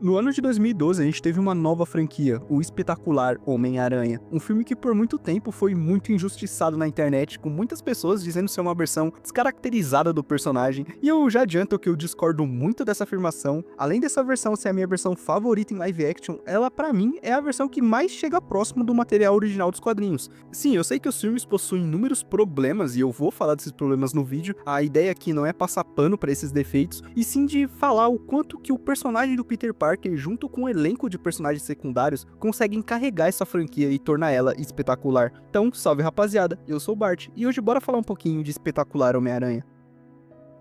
No ano de 2012, a gente teve uma nova franquia, o espetacular Homem-Aranha. Um filme que por muito tempo foi muito injustiçado na internet, com muitas pessoas dizendo ser uma versão descaracterizada do personagem, e eu já adianto que eu discordo muito dessa afirmação. Além dessa versão ser a minha versão favorita em live action, ela pra mim é a versão que mais chega próximo do material original dos quadrinhos. Sim, eu sei que os filmes possuem inúmeros problemas, e eu vou falar desses problemas no vídeo. A ideia aqui não é passar pano pra esses defeitos, e sim de falar o quanto que o personagem do Peter Parker, junto com um elenco de personagens secundários, conseguem carregar essa franquia e tornar ela espetacular. Então, salve rapaziada, eu sou o Bart, e hoje bora falar um pouquinho de Espetacular Homem-Aranha.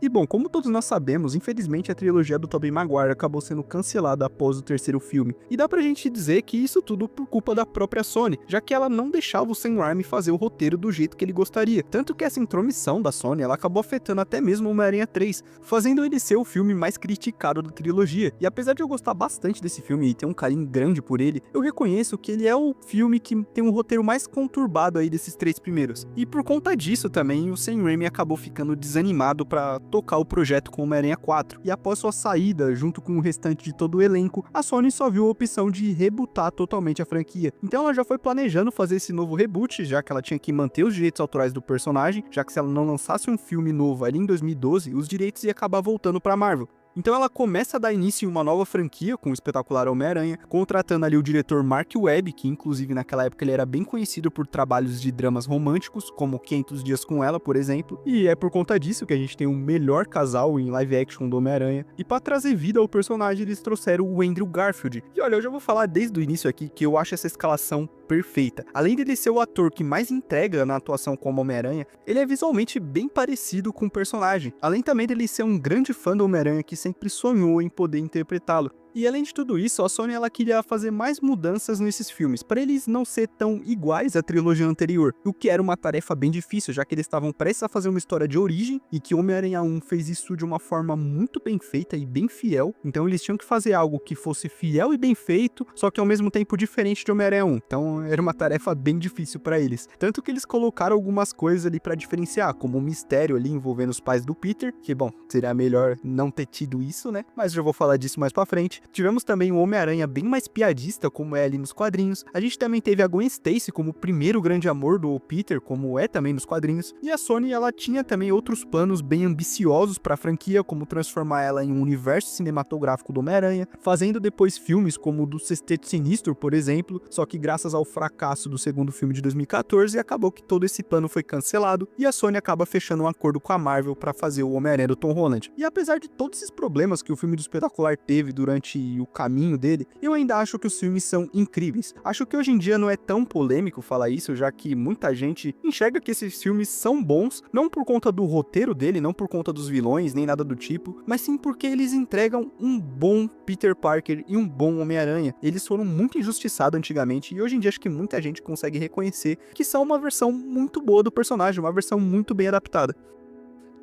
E bom, como todos nós sabemos, infelizmente a trilogia do Tobey Maguire acabou sendo cancelada após o terceiro filme. E dá pra gente dizer que isso tudo por culpa da própria Sony, já que ela não deixava o Sam Raimi fazer o roteiro do jeito que ele gostaria. Tanto que essa intromissão da Sony, ela acabou afetando até mesmo Homem-Aranha 3, fazendo ele ser o filme mais criticado da trilogia. E apesar de eu gostar bastante desse filme e ter um carinho grande por ele, eu reconheço que ele é o filme que tem um roteiro mais conturbado aí desses três primeiros. E por conta disso também, o Sam Raimi acabou ficando desanimado pra tocar o projeto com Homem-Aranha 4, e após sua saída, junto com o restante de todo o elenco, a Sony só viu a opção de rebootar totalmente a franquia. Então ela já foi planejando fazer esse novo reboot, já que ela tinha que manter os direitos autorais do personagem, já que se ela não lançasse um filme novo ali em 2012, os direitos iam acabar voltando pra Marvel. Então ela começa a dar início em uma nova franquia com o espetacular Homem-Aranha, contratando ali o diretor Mark Webb, que inclusive naquela época ele era bem conhecido por trabalhos de dramas românticos, como 500 Dias com Ela, por exemplo, e é por conta disso que a gente tem o melhor casal em live action do Homem-Aranha, e para trazer vida ao personagem eles trouxeram o Andrew Garfield. E olha, eu já vou falar desde o início aqui que eu acho essa escalação perfeita. Além dele ser o ator que mais entrega na atuação como Homem-Aranha, ele é visualmente bem parecido com o personagem, além também dele ser um grande fã do Homem-Aranha que sempre sonhou em poder interpretá-lo. E além de tudo isso, a Sony ela queria fazer mais mudanças nesses filmes, para eles não ser tão iguais à trilogia anterior, o que era uma tarefa bem difícil, já que eles estavam prestes a fazer uma história de origem, e que Homem-Aranha 1 fez isso de uma forma muito bem feita e bem fiel, então eles tinham que fazer algo que fosse fiel e bem feito, só que ao mesmo tempo diferente de Homem-Aranha 1, então era uma tarefa bem difícil para eles. Tanto que eles colocaram algumas coisas ali para diferenciar, como um mistério ali envolvendo os pais do Peter, que bom, seria melhor não ter tido isso, né, mas já vou falar disso mais pra frente. Tivemos também um Homem-Aranha bem mais piadista, como é ali nos quadrinhos. A gente também teve a Gwen Stacy como o primeiro grande amor do Peter, como é também nos quadrinhos. E a Sony, ela tinha também outros planos bem ambiciosos para a franquia, como transformar ela em um universo cinematográfico do Homem-Aranha, fazendo depois filmes como o do Sexteto Sinistro, por exemplo, só que graças ao fracasso do segundo filme de 2014, acabou que todo esse plano foi cancelado, e a Sony acaba fechando um acordo com a Marvel para fazer o Homem-Aranha do Tom Holland. E apesar de todos esses problemas que o filme do Espetacular teve durante o caminho dele, eu ainda acho que os filmes são incríveis. Acho que hoje em dia não é tão polêmico falar isso, já que muita gente enxerga que esses filmes são bons, não por conta do roteiro dele, não por conta dos vilões, nem nada do tipo, mas sim porque eles entregam um bom Peter Parker e um bom Homem-Aranha. Eles foram muito injustiçados antigamente, e hoje em dia acho que muita gente consegue reconhecer que são uma versão muito boa do personagem, uma versão muito bem adaptada.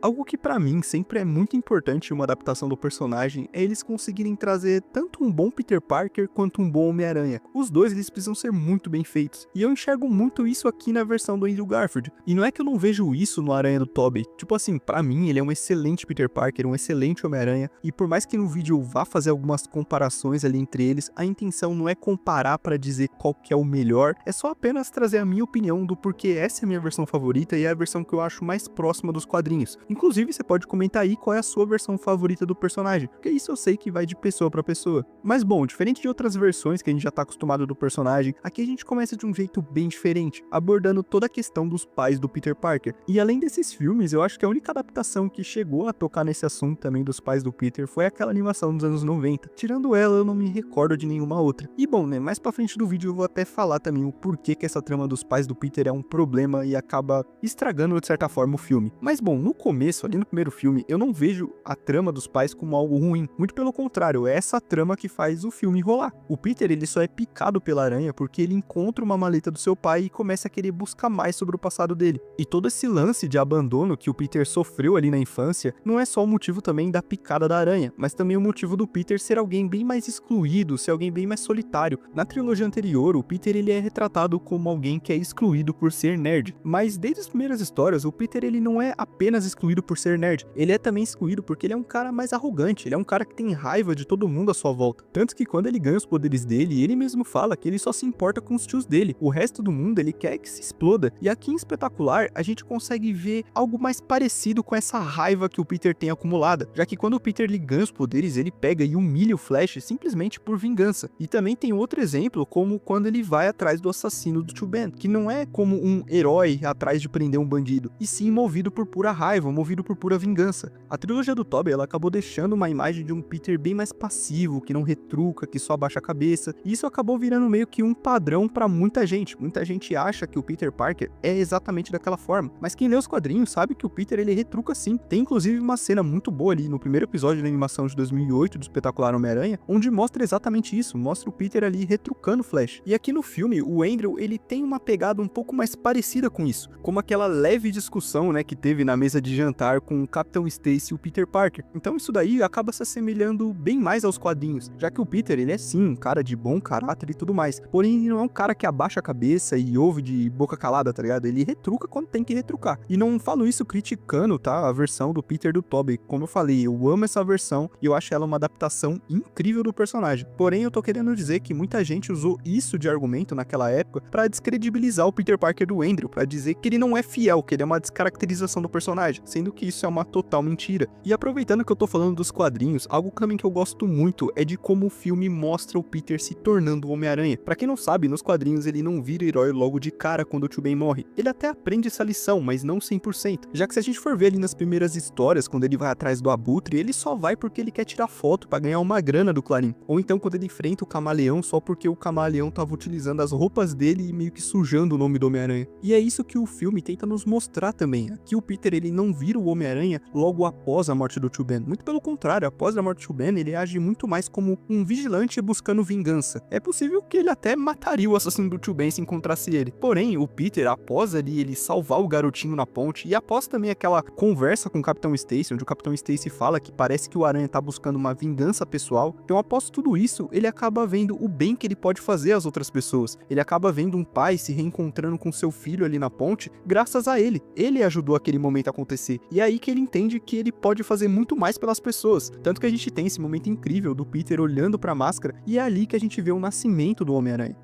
Algo que pra mim sempre é muito importante em uma adaptação do personagem é eles conseguirem trazer tanto um bom Peter Parker quanto um bom Homem-Aranha. Os dois eles precisam ser muito bem feitos, e eu enxergo muito isso aqui na versão do Andrew Garfield. E não é que eu não vejo isso no Aranha do Tobey, tipo assim, pra mim ele é um excelente Peter Parker, um excelente Homem-Aranha, e por mais que no vídeo eu vá fazer algumas comparações ali entre eles, a intenção não é comparar pra dizer qual que é o melhor, é só apenas trazer a minha opinião do porquê essa é a minha versão favorita e é a versão que eu acho mais próxima dos quadrinhos. Inclusive, você pode comentar aí qual é a sua versão favorita do personagem, porque isso eu sei que vai de pessoa pra pessoa. Mas bom, diferente de outras versões que a gente já tá acostumado do personagem, aqui a gente começa de um jeito bem diferente, abordando toda a questão dos pais do Peter Parker. E além desses filmes, eu acho que a única adaptação que chegou a tocar nesse assunto também dos pais do Peter foi aquela animação dos anos 90. Tirando ela, eu não me recordo de nenhuma outra. E bom, né, mais pra frente do vídeo eu vou até falar também o porquê que essa trama dos pais do Peter é um problema e acaba estragando de certa forma o filme. Mas bom, no começo, ali no primeiro filme, eu não vejo a trama dos pais como algo ruim. Muito pelo contrário, é essa trama que faz o filme rolar. O Peter, ele só é picado pela aranha porque ele encontra uma maleta do seu pai e começa a querer buscar mais sobre o passado dele. E todo esse lance de abandono que o Peter sofreu ali na infância, não é só o motivo também da picada da aranha, mas também o motivo do Peter ser alguém bem mais excluído, ser alguém bem mais solitário. Na trilogia anterior, o Peter, ele é retratado como alguém que é excluído por ser nerd. Mas desde as primeiras histórias, o Peter, ele não é apenas excluído excluído por ser nerd, ele é também excluído porque ele é um cara mais arrogante, ele é um cara que tem raiva de todo mundo à sua volta. Tanto que quando ele ganha os poderes dele, ele mesmo fala que ele só se importa com os tios dele, o resto do mundo ele quer que se exploda. E aqui em Espetacular, a gente consegue ver algo mais parecido com essa raiva que o Peter tem acumulada, já que quando o Peter ele ganha os poderes, ele pega e humilha o Flash simplesmente por vingança. E também tem outro exemplo, como quando ele vai atrás do assassino do Tio Ben, que não é como um herói atrás de prender um bandido, e sim movido por pura raiva, movido por pura vingança. A trilogia do Tobey, ela acabou deixando uma imagem de um Peter bem mais passivo, que não retruca, que só abaixa a cabeça, e isso acabou virando meio que um padrão pra muita gente. Muita gente acha que o Peter Parker é exatamente daquela forma, mas quem lê os quadrinhos sabe que o Peter ele retruca sim. Tem inclusive uma cena muito boa ali no primeiro episódio da animação de 2008 do Espetacular Homem-Aranha, onde mostra exatamente isso, mostra o Peter ali retrucando o Flash. E aqui no filme, o Andrew, ele tem uma pegada um pouco mais parecida com isso, como aquela leve discussão, né, que teve na mesa de jantar com o Capitão Stacy e o Peter Parker. Então isso daí acaba se assemelhando bem mais aos quadrinhos, já que o Peter, ele é sim um cara de bom caráter e tudo mais, porém ele não é um cara que abaixa a cabeça e ouve de boca calada, tá ligado? Ele retruca quando tem que retrucar. E não falo isso criticando, tá, a versão do Peter do Tobey. Como eu falei, eu amo essa versão e eu acho ela uma adaptação incrível do personagem. Porém, eu tô querendo dizer que muita gente usou isso de argumento naquela época pra descredibilizar o Peter Parker do Andrew, pra dizer que ele não é fiel, que ele é uma descaracterização do personagem, sendo que isso é uma total mentira. E aproveitando que eu tô falando dos quadrinhos, algo também que eu gosto muito é de como o filme mostra o Peter se tornando o Homem-Aranha. Pra quem não sabe, nos quadrinhos ele não vira herói logo de cara quando o Tio Ben morre. Ele até aprende essa lição, mas não 100%. Já que se a gente for ver ali nas primeiras histórias, quando ele vai atrás do Abutre, ele só vai porque ele quer tirar foto pra ganhar uma grana do Clarim. Ou então quando ele enfrenta o Camaleão só porque o Camaleão tava utilizando as roupas dele e meio que sujando o nome do Homem-Aranha. E é isso que o filme tenta nos mostrar também. Aqui o Peter ele não vira o Homem-Aranha logo após a morte do Tio Ben. Muito pelo contrário, após a morte do Tio Ben, ele age muito mais como um vigilante buscando vingança. É possível que ele até mataria o assassino do Tio Ben se encontrasse ele. Porém, o Peter, após ali ele salvar o garotinho na ponte, e após também aquela conversa com o Capitão Stacy, onde o Capitão Stacy fala que parece que o Aranha tá buscando uma vingança pessoal, então após tudo isso, ele acaba vendo o bem que ele pode fazer às outras pessoas. Ele acaba vendo um pai se reencontrando com seu filho ali na ponte, graças a ele. Ele ajudou aquele momento a acontecer. E é aí que ele entende que ele pode fazer muito mais pelas pessoas. Tanto que a gente tem esse momento incrível do Peter olhando pra máscara, e é ali que a gente vê o nascimento do Homem-Aranha.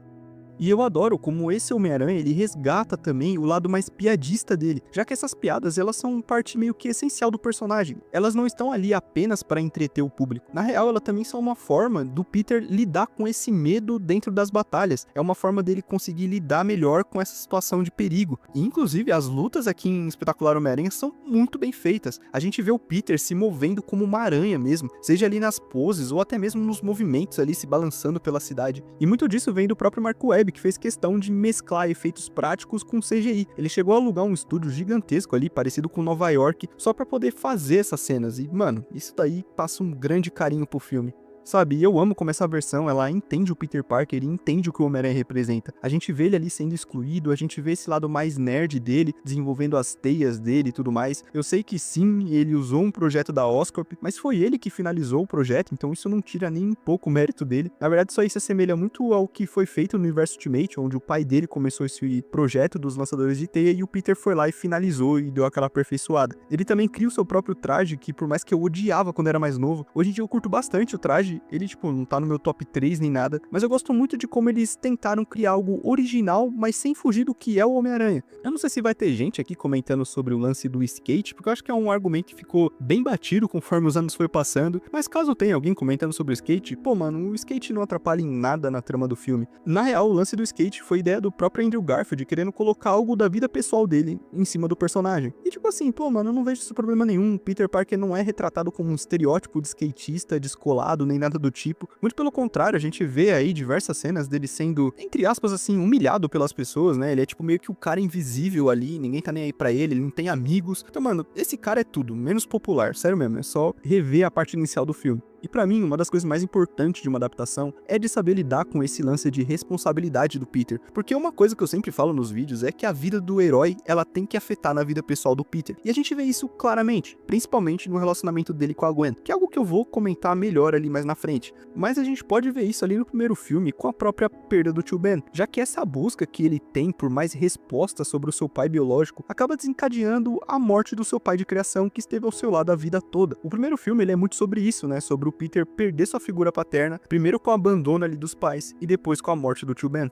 E eu adoro como esse Homem-Aranha, ele resgata também o lado mais piadista dele, já que essas piadas, elas são parte meio que essencial do personagem. Elas não estão ali apenas para entreter o público. Na real, elas também são uma forma do Peter lidar com esse medo dentro das batalhas. É uma forma dele conseguir lidar melhor com essa situação de perigo. E, inclusive, as lutas aqui em Espetacular Homem-Aranha são muito bem feitas. A gente vê o Peter se movendo como uma aranha mesmo, seja ali nas poses ou até mesmo nos movimentos ali se balançando pela cidade. E muito disso vem do próprio Mark Webb, que fez questão de mesclar efeitos práticos com CGI. Ele chegou a alugar um estúdio gigantesco ali, parecido com Nova York, só pra poder fazer essas cenas. E, mano, isso daí passa um grande carinho pro filme. Sabe, eu amo como essa versão, ela entende o Peter Parker e entende o que o Homem-Aranha representa. A gente vê ele ali sendo excluído, a gente vê esse lado mais nerd dele, desenvolvendo as teias dele e tudo mais. Eu sei que sim, ele usou um projeto da Oscorp, mas foi ele que finalizou o projeto, então isso não tira nem um pouco o mérito dele. Na verdade, isso aí se assemelha muito ao que foi feito no universo Ultimate, onde o pai dele começou esse projeto dos lançadores de teia e o Peter foi lá e finalizou e deu aquela aperfeiçoada. Ele também cria o seu próprio traje, que por mais que eu odiava quando era mais novo, hoje em dia eu curto bastante o traje. Ele, tipo, não tá no meu top 3 nem nada, mas eu gosto muito de como eles tentaram criar algo original, mas sem fugir do que é o Homem-Aranha. Eu não sei se vai ter gente aqui comentando sobre o lance do skate, porque eu acho que é um argumento que ficou bem batido conforme os anos foi passando, mas caso tenha alguém comentando sobre o skate, pô, mano, o skate não atrapalha em nada na trama do filme. Na real, o lance do skate foi ideia do próprio Andrew Garfield, querendo colocar algo da vida pessoal dele em cima do personagem. E tipo assim, pô, mano, eu não vejo esse problema nenhum. Peter Parker não é retratado como um estereótipo de skatista descolado, nem nada do tipo. Muito pelo contrário, a gente vê aí diversas cenas dele sendo, entre aspas, assim, humilhado pelas pessoas, né? Ele é tipo meio que o cara invisível ali, ninguém tá nem aí pra ele não tem amigos. Então, mano, esse cara é tudo, menos popular, sério mesmo, é só rever a parte inicial do filme. E pra mim, uma das coisas mais importantes de uma adaptação é de saber lidar com esse lance de responsabilidade do Peter. Porque uma coisa que eu sempre falo nos vídeos é que a vida do herói, ela tem que afetar na vida pessoal do Peter. E a gente vê isso claramente, principalmente no relacionamento dele com a Gwen, que é algo que eu vou comentar melhor ali mais na frente. Mas a gente pode ver isso ali no primeiro filme com a própria perda do tio Ben, já que essa busca que ele tem por mais respostas sobre o seu pai biológico acaba desencadeando a morte do seu pai de criação que esteve ao seu lado a vida toda. O primeiro filme ele é muito sobre isso, né? Sobre o Peter perder sua figura paterna, primeiro com o abandono ali dos pais e depois com a morte do tio Ben.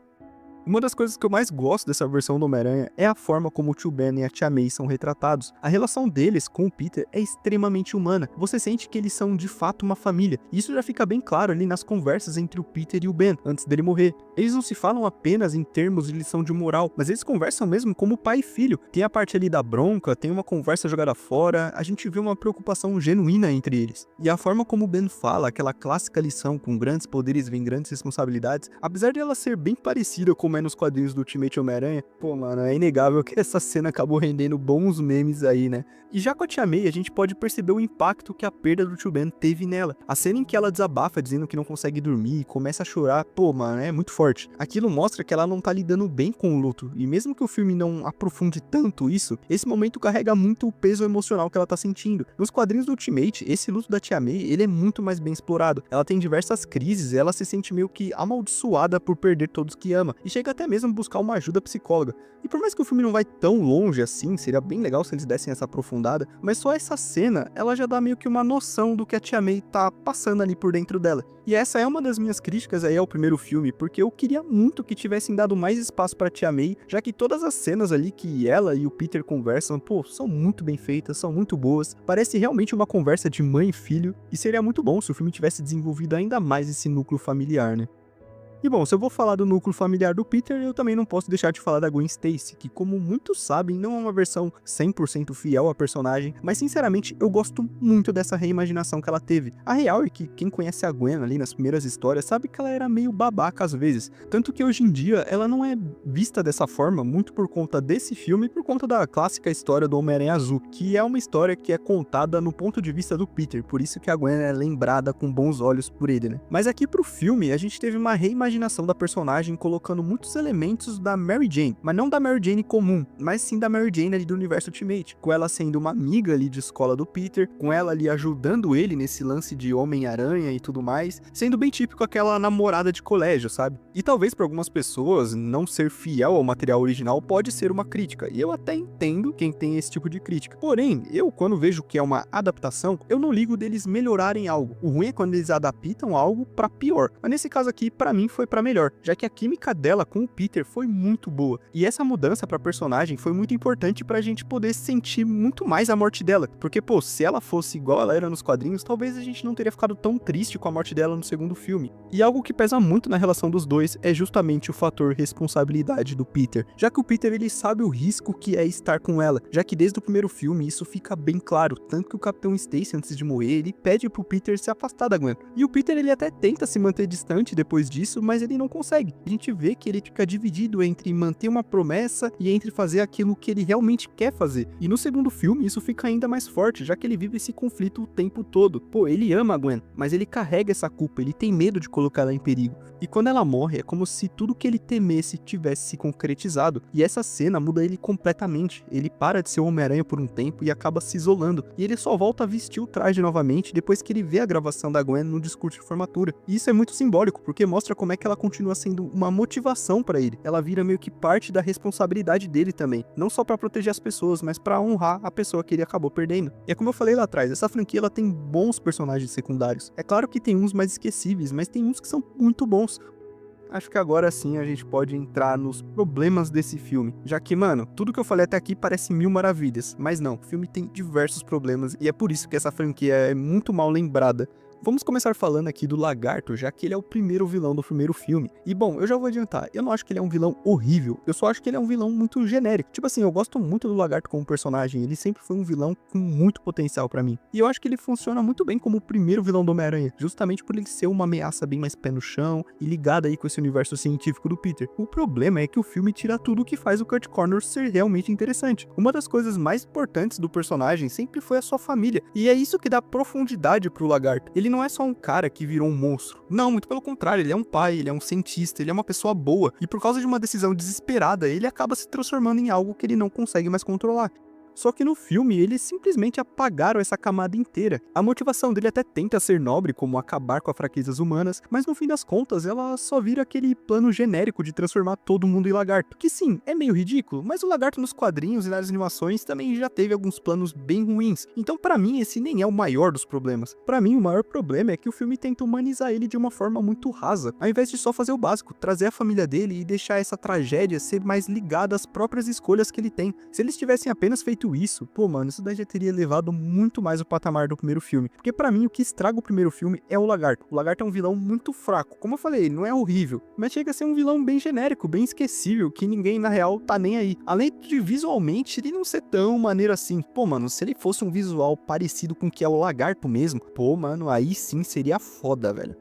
Uma das coisas que eu mais gosto dessa versão do Homem-Aranha é a forma como o tio Ben e a tia May são retratados. A relação deles com o Peter é extremamente humana. Você sente que eles são de fato uma família. E isso já fica bem claro ali nas conversas entre o Peter e o Ben, antes dele morrer. Eles não se falam apenas em termos de lição de moral, mas eles conversam mesmo como pai e filho. Tem a parte ali da bronca, tem uma conversa jogada fora, a gente vê uma preocupação genuína entre eles. E a forma como o Ben fala, aquela clássica lição com grandes poderes vem grandes responsabilidades, apesar de ela ser bem parecida com nos quadrinhos do Ultimate Homem-Aranha, pô, mano, é inegável que essa cena acabou rendendo bons memes aí, né? E já com a tia May, a gente pode perceber o impacto que a perda do tio Ben teve nela. A cena em que ela desabafa dizendo que não consegue dormir e começa a chorar, pô, mano, é muito forte. Aquilo mostra que ela não tá lidando bem com o luto, e mesmo que o filme não aprofunde tanto isso, esse momento carrega muito o peso emocional que ela tá sentindo. Nos quadrinhos do Ultimate, esse luto da tia May, ele é muito mais bem explorado. Ela tem diversas crises, ela se sente meio que amaldiçoada por perder todos que ama, e chega até mesmo buscar uma ajuda psicóloga. E por mais que o filme não vai tão longe assim, seria bem legal se eles dessem essa aprofundada, mas só essa cena, ela já dá meio que uma noção do que a tia May tá passando ali por dentro dela. E essa é uma das minhas críticas aí ao primeiro filme, porque eu queria muito que tivessem dado mais espaço pra tia May, já que todas as cenas ali que ela e o Peter conversam, pô, são muito bem feitas, são muito boas, parece realmente uma conversa de mãe e filho, e seria muito bom se o filme tivesse desenvolvido ainda mais esse núcleo familiar, né? E bom, se eu vou falar do núcleo familiar do Peter, eu também não posso deixar de falar da Gwen Stacy, que como muitos sabem, não é uma versão 100% fiel à personagem, mas sinceramente eu gosto muito dessa reimaginação que ela teve. A real é que quem conhece a Gwen ali nas primeiras histórias sabe que ela era meio babaca às vezes, tanto que hoje em dia ela não é vista dessa forma muito por conta desse filme e por conta da clássica história do Homem-Aranha Azul, que é uma história que é contada no ponto de vista do Peter, por isso que a Gwen é lembrada com bons olhos por ele, né? Mas aqui pro filme a gente teve uma reimaginação da personagem colocando muitos elementos da Mary Jane, mas não da Mary Jane comum, mas sim da Mary Jane ali do universo Ultimate, com ela sendo uma amiga ali de escola do Peter, com ela ali ajudando ele nesse lance de Homem-Aranha e tudo mais, sendo bem típico aquela namorada de colégio, sabe? E talvez para algumas pessoas não ser fiel ao material original pode ser uma crítica, e eu até entendo quem tem esse tipo de crítica. Porém, eu quando vejo que é uma adaptação, eu não ligo deles melhorarem algo. O ruim é quando eles adaptam algo para pior. Mas nesse caso aqui, para mim foi para melhor, já que a química dela com o Peter foi muito boa. E essa mudança pra personagem foi muito importante pra gente poder sentir muito mais a morte dela, porque pô, se ela fosse igual ela era nos quadrinhos, talvez a gente não teria ficado tão triste com a morte dela no segundo filme. E algo que pesa muito na relação dos dois é justamente o fator responsabilidade do Peter, já que o Peter ele sabe o risco que é estar com ela, já que desde o primeiro filme isso fica bem claro, tanto que o Capitão Stacy antes de morrer, ele pede pro Peter se afastar da Gwen. E o Peter ele até tenta se manter distante depois disso, mas ele não consegue. A gente vê que ele fica dividido entre manter uma promessa e entre fazer aquilo que ele realmente quer fazer. E no segundo filme isso fica ainda mais forte, já que ele vive esse conflito o tempo todo. Pô, ele ama a Gwen, mas ele carrega essa culpa, ele tem medo de colocar ela em perigo. E quando ela morre, é como se tudo que ele temesse tivesse se concretizado. E essa cena muda ele completamente. Ele para de ser o Homem-Aranha por um tempo e acaba se isolando. E ele só volta a vestir o traje novamente depois que ele vê a gravação da Gwen no discurso de formatura. E isso é muito simbólico, porque mostra como é que ela continua sendo uma motivação pra ele. Ela vira meio que parte da responsabilidade dele também. Não só pra proteger as pessoas, mas pra honrar a pessoa que ele acabou perdendo. E é como eu falei lá atrás, essa franquia ela tem bons personagens secundários. É claro que tem uns mais esquecíveis, mas tem uns que são muito bons. Acho que agora sim a gente pode entrar nos problemas desse filme, já que, mano, tudo que eu falei até aqui parece mil maravilhas, mas não, o filme tem diversos problemas e é por isso que essa franquia é muito mal lembrada. Vamos começar falando aqui do Lagarto, já que ele é o primeiro vilão do primeiro filme. E bom, eu já vou adiantar, eu não acho que ele é um vilão horrível, eu só acho que ele é um vilão muito genérico. Tipo assim, eu gosto muito do Lagarto como personagem, ele sempre foi um vilão com muito potencial pra mim. E eu acho que ele funciona muito bem como o primeiro vilão do Homem-Aranha, justamente por ele ser uma ameaça bem mais pé no chão e ligada aí com esse universo científico do Peter. O problema é que o filme tira tudo o que faz o Kurt Connors ser realmente interessante. Uma das coisas mais importantes do personagem sempre foi a sua família, e é isso que dá profundidade pro Lagarto. Ele não é só um cara que virou um monstro. Não, muito pelo contrário, ele é um pai, ele é um cientista, ele é uma pessoa boa, e por causa de uma decisão desesperada, ele acaba se transformando em algo que ele não consegue mais controlar. Só que no filme, eles simplesmente apagaram essa camada inteira. A motivação dele até tenta ser nobre, como acabar com as fraquezas humanas, mas no fim das contas, ela só vira aquele plano genérico de transformar todo mundo em lagarto. Que sim, é meio ridículo, mas o lagarto nos quadrinhos e nas animações também já teve alguns planos bem ruins. Então pra mim, esse nem é o maior dos problemas. Pra mim, o maior problema é que o filme tenta humanizar ele de uma forma muito rasa, ao invés de só fazer o básico, trazer a família dele e deixar essa tragédia ser mais ligada às próprias escolhas que ele tem. Se eles tivessem apenas feito isso, pô, mano, isso daí já teria elevado muito mais o patamar do primeiro filme. Porque pra mim, o que estraga o primeiro filme é o Lagarto. O Lagarto é um vilão muito fraco. Como eu falei, ele não é horrível, mas chega a ser um vilão bem genérico, bem esquecível, que ninguém, na real, tá nem aí. Além de visualmente, ele não ser tão maneiro assim. Pô, mano, se ele fosse um visual parecido com o que é o Lagarto mesmo, pô, mano, aí sim seria foda, velho.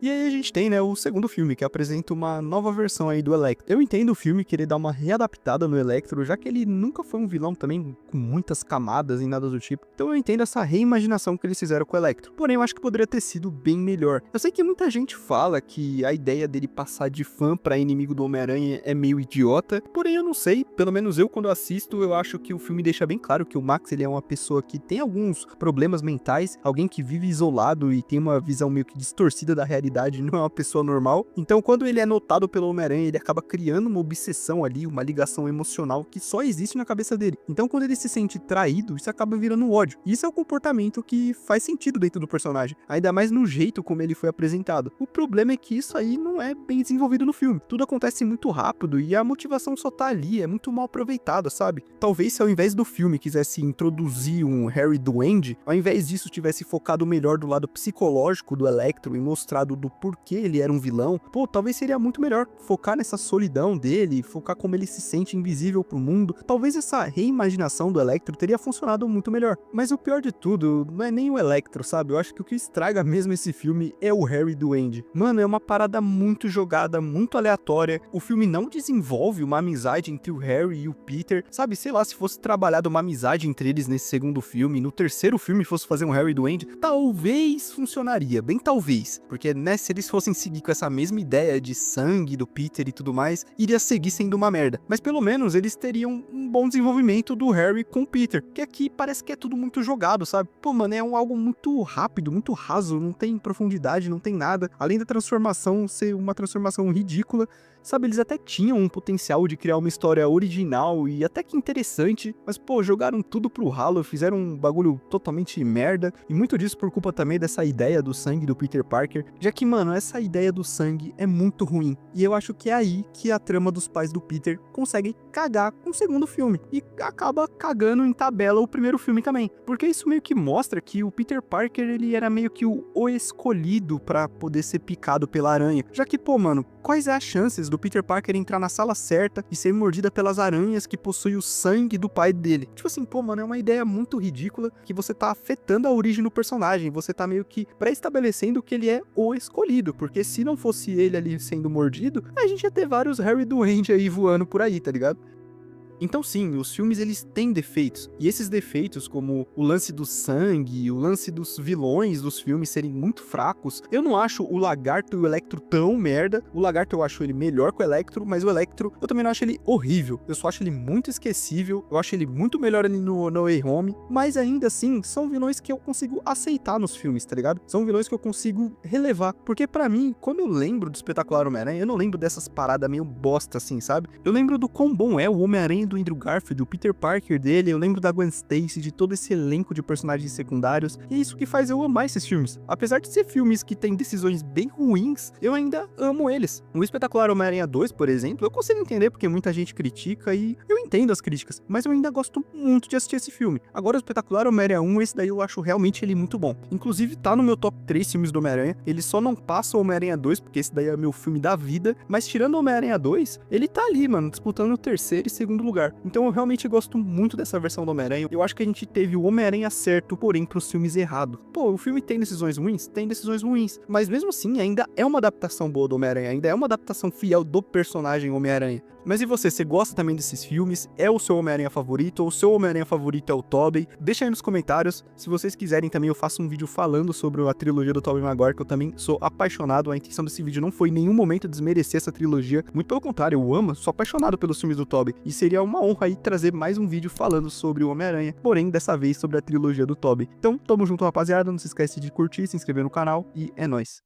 E aí a gente tem, né, o segundo filme, que apresenta uma nova versão aí do Electro. Eu entendo o filme querer dar uma readaptada no Electro, já que ele nunca foi um vilão também com muitas camadas e nada do tipo. Então eu entendo essa reimaginação que eles fizeram com o Electro. Porém, eu acho que poderia ter sido bem melhor. Eu sei que muita gente fala que a ideia dele passar de fã pra inimigo do Homem-Aranha é meio idiota, porém eu não sei. Pelo menos eu, quando assisto, eu acho que o filme deixa bem claro que o Max, ele é uma pessoa que tem alguns problemas mentais, alguém que vive isolado e tem uma visão meio que distorcida da realidade, não é uma pessoa normal. Então quando ele é notado pelo Homem-Aranha, ele acaba criando uma obsessão ali, uma ligação emocional que só existe na cabeça dele. Então quando ele se sente traído, isso acaba virando ódio. Isso é um comportamento que faz sentido dentro do personagem, ainda mais no jeito como ele foi apresentado. O problema é que isso aí não é bem desenvolvido no filme. Tudo acontece muito rápido e a motivação só tá ali, é muito mal aproveitada, sabe? Talvez se ao invés do filme quisesse introduzir um Harry Duende, ao invés disso tivesse focado melhor do lado psicológico do Electro e mostrado do porquê ele era um vilão, pô, talvez seria muito melhor focar nessa solidão dele, focar como ele se sente invisível pro mundo. Talvez essa reimaginação do Electro teria funcionado muito melhor. Mas o pior de tudo não é nem o Electro, sabe? Eu acho que o que estraga mesmo esse filme é o Harry Duende. Mano, é uma parada muito jogada, muito aleatória. O filme não desenvolve uma amizade entre o Harry e o Peter, sabe? Sei lá, se fosse trabalhado uma amizade entre eles nesse segundo filme, no terceiro filme fosse fazer um Harry Duende, talvez funcionaria, bem talvez, porque né, se eles fossem seguir com essa mesma ideia de sangue do Peter e tudo mais, iria seguir sendo uma merda. Mas pelo menos eles teriam um bom desenvolvimento do Harry com o Peter, que aqui parece que é tudo muito jogado, sabe? Pô, mano, é algo muito rápido, muito raso, não tem profundidade, não tem nada. Além da transformação ser uma transformação ridícula, sabe, eles até tinham um potencial de criar uma história original e até que interessante, mas pô, jogaram tudo pro ralo, fizeram um bagulho totalmente merda, e muito disso por culpa também dessa ideia do sangue do Peter Parker, já que, mano, essa ideia do sangue é muito ruim, e eu acho que é aí que a trama dos pais do Peter consegue cagar com o segundo filme, e acaba cagando em tabela o primeiro filme também, porque isso meio que mostra que o Peter Parker, ele era meio que o escolhido pra poder ser picado pela aranha, já que, pô, mano, quais é as chances do Peter Parker entrar na sala certa e ser mordida pelas aranhas que possuem o sangue do pai dele? Tipo assim, pô, mano, é uma ideia muito ridícula que você tá afetando a origem do personagem, você tá meio que pré-estabelecendo que ele é o escolhido, porque se não fosse ele ali sendo mordido, a gente ia ter vários Harry Duende aí voando por aí, tá ligado? Então sim, os filmes eles têm defeitos, e esses defeitos, como o lance do sangue, o lance dos vilões dos filmes serem muito fracos, eu não acho o Lagarto e o Electro tão merda. O Lagarto eu acho ele melhor que o Electro, mas o Electro eu também não acho ele horrível, eu só acho ele muito esquecível, eu acho ele muito melhor ali no No Way Home, mas ainda assim, são vilões que eu consigo aceitar nos filmes, tá ligado? São vilões que eu consigo relevar, porque pra mim, quando eu lembro do Espetacular Homem-Aranha, eu não lembro dessas paradas meio bosta assim, sabe? Eu lembro do quão bom é o Homem-Aranha do Andrew Garfield, o Peter Parker dele, eu lembro da Gwen Stacy, de todo esse elenco de personagens secundários, e é isso que faz eu amar esses filmes. Apesar de ser filmes que têm decisões bem ruins, eu ainda amo eles. O Espetacular Homem-Aranha 2, por exemplo, eu consigo entender porque muita gente critica e eu entendo as críticas, mas eu ainda gosto muito de assistir esse filme. Agora, o Espetacular Homem-Aranha 1, esse daí eu acho realmente ele muito bom. Inclusive, tá no meu top 3 filmes do Homem-Aranha, ele só não passa o Homem-Aranha 2, porque esse daí é meu filme da vida, mas tirando o Homem-Aranha 2, ele tá ali, mano, disputando o terceiro e segundo lugar lugar. Então eu realmente gosto muito dessa versão do Homem-Aranha. Eu acho que a gente teve o Homem-Aranha certo, porém pros filmes errados. Pô, o filme tem decisões ruins? Tem decisões ruins. Mas mesmo assim, ainda é uma adaptação boa do Homem-Aranha. Ainda é uma adaptação fiel do personagem Homem-Aranha. Mas e você gosta também desses filmes? É o seu Homem-Aranha favorito? Ou o seu Homem-Aranha favorito é o Tobey? Deixa aí nos comentários. Se vocês quiserem também, eu faço um vídeo falando sobre a trilogia do Tobey Maguire, que eu também sou apaixonado. A intenção desse vídeo não foi em nenhum momento desmerecer essa trilogia. Muito pelo contrário, eu amo, sou apaixonado pelos filmes do Tobey. E seria uma honra aí trazer mais um vídeo falando sobre o Homem-Aranha, porém dessa vez sobre a trilogia do Tobey. Então, tamo junto, rapaziada. Não se esquece de curtir, se inscrever no canal e é nóis.